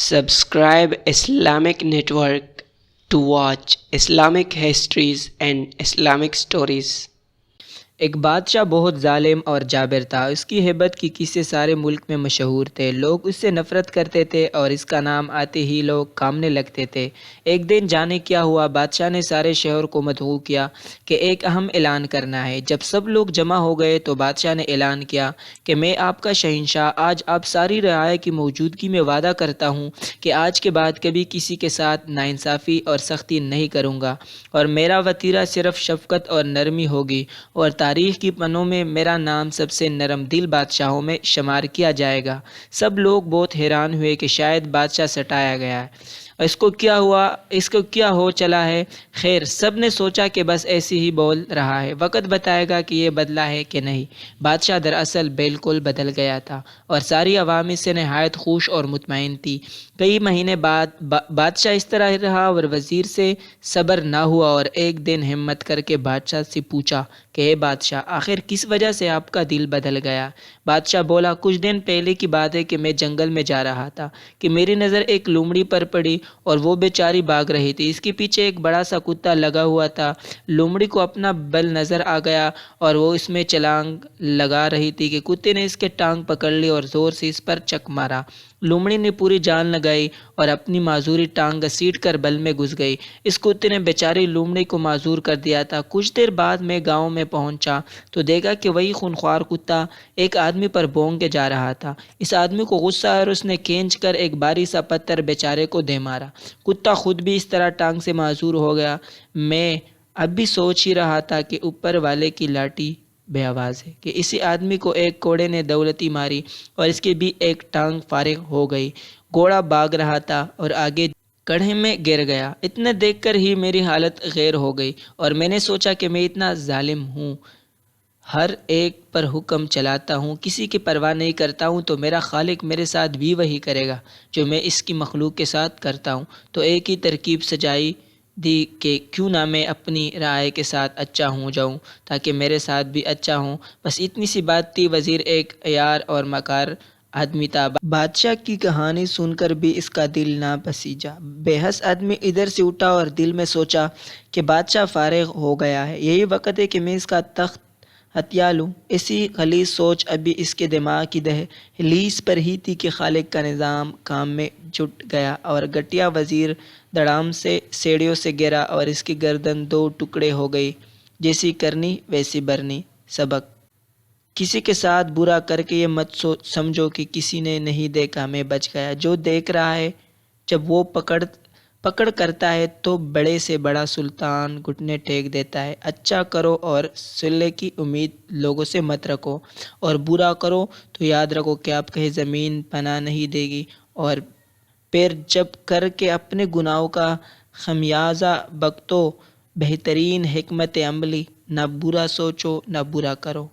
Subscribe Islamic Network to watch Islamic histories and Islamic stories. ایک بادشاہ بہت ظالم اور جابر تھا۔ اس کی ہیبت کی قصے سارے ملک میں مشہور تھے۔ لوگ اس سے نفرت کرتے تھے اور اس کا نام آتے ہی لوگ کانپنے لگتے تھے۔ ایک دن جانے کیا ہوا، بادشاہ نے سارے شہر کو مدعو کیا کہ ایک اہم اعلان کرنا ہے۔ جب سب لوگ جمع ہو گئے تو بادشاہ نے اعلان کیا کہ میں آپ کا شہنشاہ آج آپ ساری رعایا کی موجودگی میں وعدہ کرتا ہوں کہ آج کے بعد کبھی کسی کے ساتھ ناانصافی اور سختی نہیں کروں گا، اور میرا وتیرہ صرف شفقت اور نرمی ہوگی، اور تاریخ کی پنوں میں میرا نام سب سے نرم دل بادشاہوں میں شمار کیا جائے گا۔ سب لوگ بہت حیران ہوئے کہ شاید بادشاہ سٹایا گیا ہے، اس کو کیا ہو چلا ہے۔ خیر، سب نے سوچا کہ بس ایسے ہی بول رہا ہے، وقت بتائے گا کہ یہ بدلا ہے کہ نہیں۔ بادشاہ دراصل بالکل بدل گیا تھا اور ساری عوام اس سے نہایت خوش اور مطمئن تھی۔ کئی مہینے بعد بادشاہ اس طرح رہا اور وزیر سے صبر نہ ہوا، اور ایک دن ہمت کر کے بادشاہ سے پوچھا کہ اے بادشاہ، آخر کس وجہ سے آپ کا دل بدل گیا؟ بادشاہ بولا، کچھ دن پہلے کی بات ہے کہ میں جنگل میں جا رہا تھا کہ میری نظر ایک لومڑی پر پڑی اور وہ بیچاری بھاگ رہی تھی۔ اس کے پیچھے ایک بڑا سا کتا لگا ہوا تھا۔ لومڑی کو اپنا بل نظر آ گیا اور وہ اس میں چھلانگ لگا رہی تھی کہ کتے نے اس کے ٹانگ پکڑ لی اور زور سے اس پر چک مارا۔ لومڑی نے پوری جان لگائی اور اپنی معذوری ٹانگ گھسیٹ کر بل میں گھس گئی۔ اس کتے نے بیچاری لومڑی کو معذور کر دیا تھا۔ کچھ دیر بعد میں گاؤں میں پہنچا تو دیکھا کہ وہی خونخوار کتا ایک آدمی پر بھونک کے جا رہا تھا۔ اس آدمی کو غصہ آیا اور اس نے کھینچ کر ایک بھاری سا پتھر بیچارے کو دے مارا۔ کتا خود بھی اس طرح ٹانگ سے معذور ہو گیا۔ میں اب بھی سوچ ہی رہا تھا کہ اوپر والے کی لاٹھی بے آواز ہے کہ اسی آدمی کو ایک گھوڑے نے دولتی ماری اور اس کی بھی ایک ٹانگ فارغ ہو گئی۔ گھوڑا بھاگ رہا تھا اور آگے گڑھے میں گر گیا۔ اتنے دیکھ کر ہی میری حالت غیر ہو گئی اور میں نے سوچا کہ میں اتنا ظالم ہوں، ہر ایک پر حکم چلاتا ہوں، کسی کی پرواہ نہیں کرتا ہوں، تو میرا خالق میرے ساتھ بھی وہی کرے گا جو میں اس کی مخلوق کے ساتھ کرتا ہوں۔ تو ایک ہی ترکیب سجائی دی کہ کیوں نہ میں اپنی رعایا کے ساتھ اچھا ہو جاؤں تاکہ میرے ساتھ بھی اچھا ہوں۔ بس اتنی سی بات تھی۔ وزیر ایک عیار اور مکار آدمی تھا۔ بادشاہ کی کہانی سن کر بھی اس کا دل نہ پسیجا۔ بے حس آدمی ادھر سے اٹھا اور دل میں سوچا کہ بادشاہ فارغ ہو گیا ہے، یہی وقت ہے کہ میں اس کا تخت ہتھیا لوں۔ ایسی خلیص سوچ ابھی اس کے دماغ کی دہلیز پر ہی تھی کہ خالق کا نظام کام میں جٹ گیا اور گٹیا وزیر دڑام سے سیڑھیوں سے گرا اور اس کی گردن دو ٹکڑے ہو گئی۔ جیسی کرنی ویسی برنی۔ سبق: کسی کے ساتھ برا کر کے یہ مت سمجھو کہ کسی نے نہیں دیکھا میں بچ گیا۔ جو دیکھ رہا ہے جب وہ پکڑ کرتا ہے تو بڑے سے بڑا سلطان گھٹنے ٹیک دیتا ہے۔ اچھا کرو اور صلح کی امید لوگوں سے مت رکھو، اور برا کرو تو یاد رکھو کہ آپ کہیں زمین پناہ نہیں دے گی، اور پھر جب کر کے اپنے گناہوں کا خمیازہ بھگتو، بہترین حکمت عملی، نہ برا سوچو نہ برا کرو۔